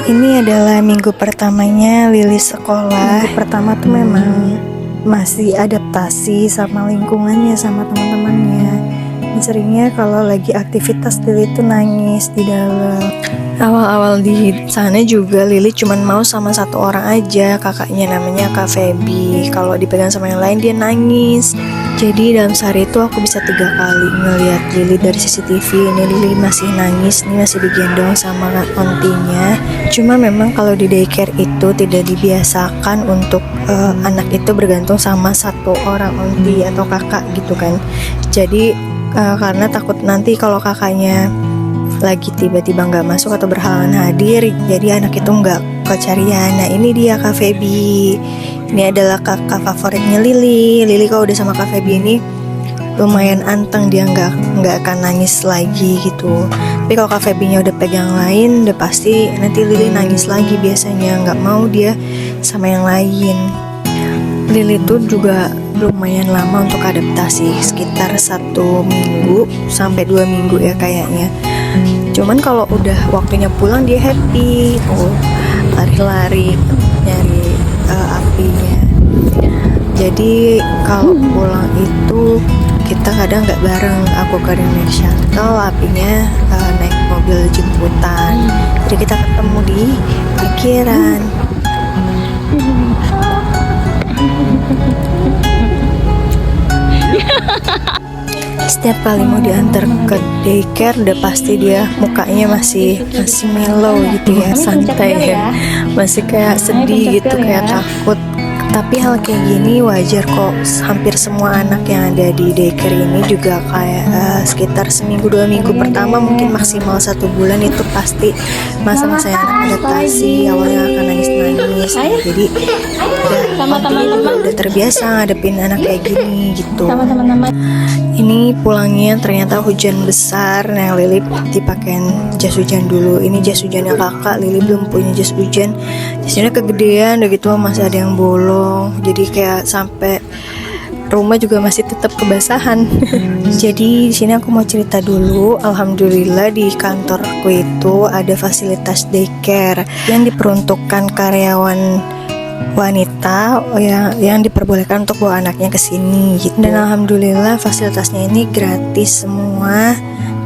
Ini adalah minggu pertamanya Lili sekolah. Minggu pertama tuh memang masih adaptasi sama lingkungannya, sama teman-temannya. Seringnya kalau lagi aktivitas Lili tuh nangis di dalam. Awal-awal di sana juga Lili cuman mau sama satu orang aja, kakaknya namanya Kak Feby. Kalau dipegang sama yang lain dia nangis. Jadi dalam sehari itu aku bisa 3 kali ngeliat Lili dari CCTV. Ini Lili masih nangis, ini masih digendong sama ontinya. Cuma memang kalau di daycare itu tidak dibiasakan untuk anak itu bergantung sama satu orang onti atau kakak gitu kan. Jadi karena takut nanti kalau kakaknya lagi tiba-tiba nggak masuk atau berhalangan hadir, jadi anak itu nggak kecarian. Nah ini dia Kak Feby. Ini adalah kakak favoritnya Lili. Lili kalau udah sama Kak Feby ini lumayan anteng, dia nggak akan nangis lagi gitu. Tapi kalau Kak Feby-nya udah pegang lain, udah pasti nanti Lili nangis lagi biasanya, nggak mau dia sama yang lain. Lili tuh juga lumayan lama untuk adaptasi, sekitar 1 minggu sampai 2 minggu ya kayaknya. Cuman kalau udah waktunya pulang dia happy, lari-lari nyari apinya. Jadi kalau pulang itu kita kadang nggak bareng, aku kadang naik shuttle, apinya naik mobil jemputan. Jadi kita ketemu di parkiran. Setiap kali mau diantar ke daycare udah pasti dia mukanya masih mellow gitu ya, santai ya, masih kayak sedih gitu, kayak takut. Tapi hal kayak gini wajar kok. Hampir semua anak yang ada di daycare ini juga kayak sekitar 1-2 minggu pertama, mungkin maksimal 1 bulan itu pasti masa-masa yang adaptasi. Awalnya akan nangis-nangis, jadi udah terbiasa ngadepin anak kayak gini gitu. Ini pulangnya ternyata hujan besar. Nah Lili dipakein jas hujan dulu. Ini jas hujannya kakak, Lili belum punya jas hujan. Jasnya kegedean, udah gitu masih ada yang bolong. Jadi kayak sampai rumah juga masih tetap kebasahan. Jadi di sini aku mau cerita dulu. Alhamdulillah di kantorku itu ada fasilitas daycare yang diperuntukkan karyawan wanita yang diperbolehkan untuk bawa anaknya ke sini gitu. Dan alhamdulillah fasilitasnya ini gratis semua,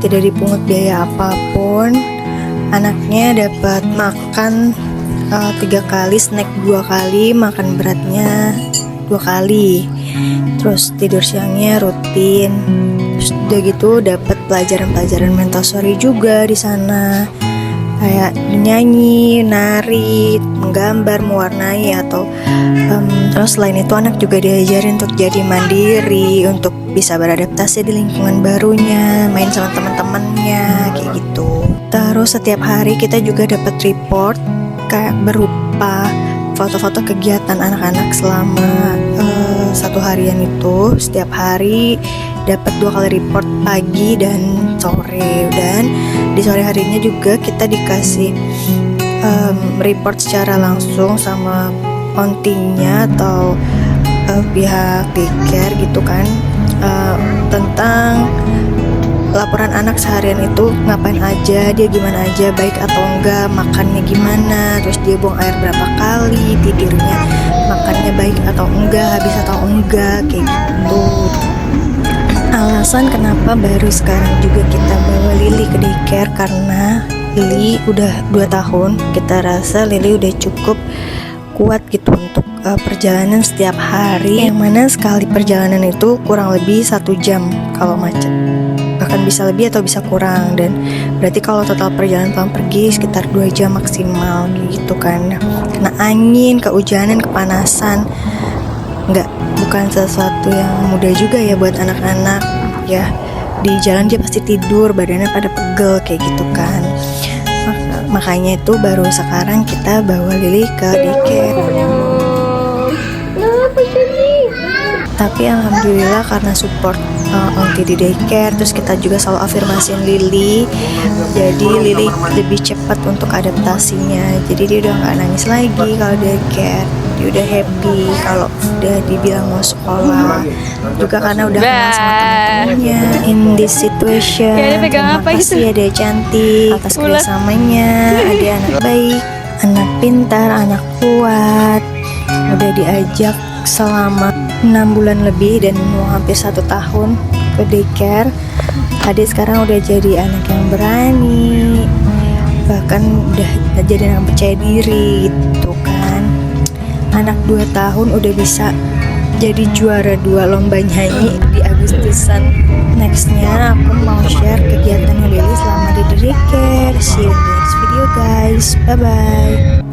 tidak dipungut biaya apapun. Anaknya dapat makan 3 kali, snack 2 kali, makan beratnya 2 kali. Terus tidur siangnya rutin. Terus udah gitu dapat pelajaran-pelajaran Montessori juga di sana. Kayak nyanyi, nari, menggambar, mewarnai atau terus selain itu anak juga diajarin untuk jadi mandiri, untuk bisa beradaptasi di lingkungan barunya, main sama teman-temannya kayak gitu. Terus setiap hari kita juga dapat report kayak berupa foto-foto kegiatan anak-anak selama 1 harian itu. Setiap hari dapat 2 kali report, pagi dan sore. Dan di sore harinya juga kita dikasih report secara langsung sama ontinya atau pihak daycare gitu kan, tentang laporan anak seharian itu ngapain aja, dia gimana aja, baik atau enggak, makannya gimana, terus dia buang air berapa kali, tidurnya, makannya baik atau enggak, habis atau enggak, kayak gitu. Alasan kenapa baru sekarang juga kita bawa Lili ke daycare karena Lili udah 2 tahun. Kita rasa Lili udah cukup kuat gitu untuk perjalanan setiap hari, yang mana sekali perjalanan itu kurang lebih 1 jam kalau macet, bahkan bisa lebih atau bisa kurang. Dan berarti kalau total perjalanan pulang pergi sekitar 2 jam maksimal gitu kan. Kena angin, kehujanan, kepanasan, bukan sesuatu yang mudah juga ya buat anak-anak ya. Di jalan dia pasti tidur, badannya pada pegel kayak gitu kan. Makanya itu baru sekarang kita bawa Lili ke daycare. Tapi alhamdulillah karena support onti di daycare, terus kita juga selalu afirmasiin Lili, jadi Lili lebih cepat untuk adaptasinya. Jadi dia udah nggak nangis lagi kalau daycare, dia udah happy kalau udah dibilang mau sekolah, juga karena udah kenal sama teman-temannya. In this situation, terima kasih ada cantik atas kerjasamanya, ada anak baik. anak pintar, anak kuat. Udah diajak selama 6 bulan lebih dan mau hampir 1 tahun ke daycare. Adik sekarang udah jadi anak yang berani, bahkan udah jadi anak percaya diri gitu kan. Anak 2 tahun udah bisa jadi juara 2 lomba nyanyi di Agustusan. Nextnya aku mau share kegiatan Lily selama di daycare. See you in the next video guys, bye bye.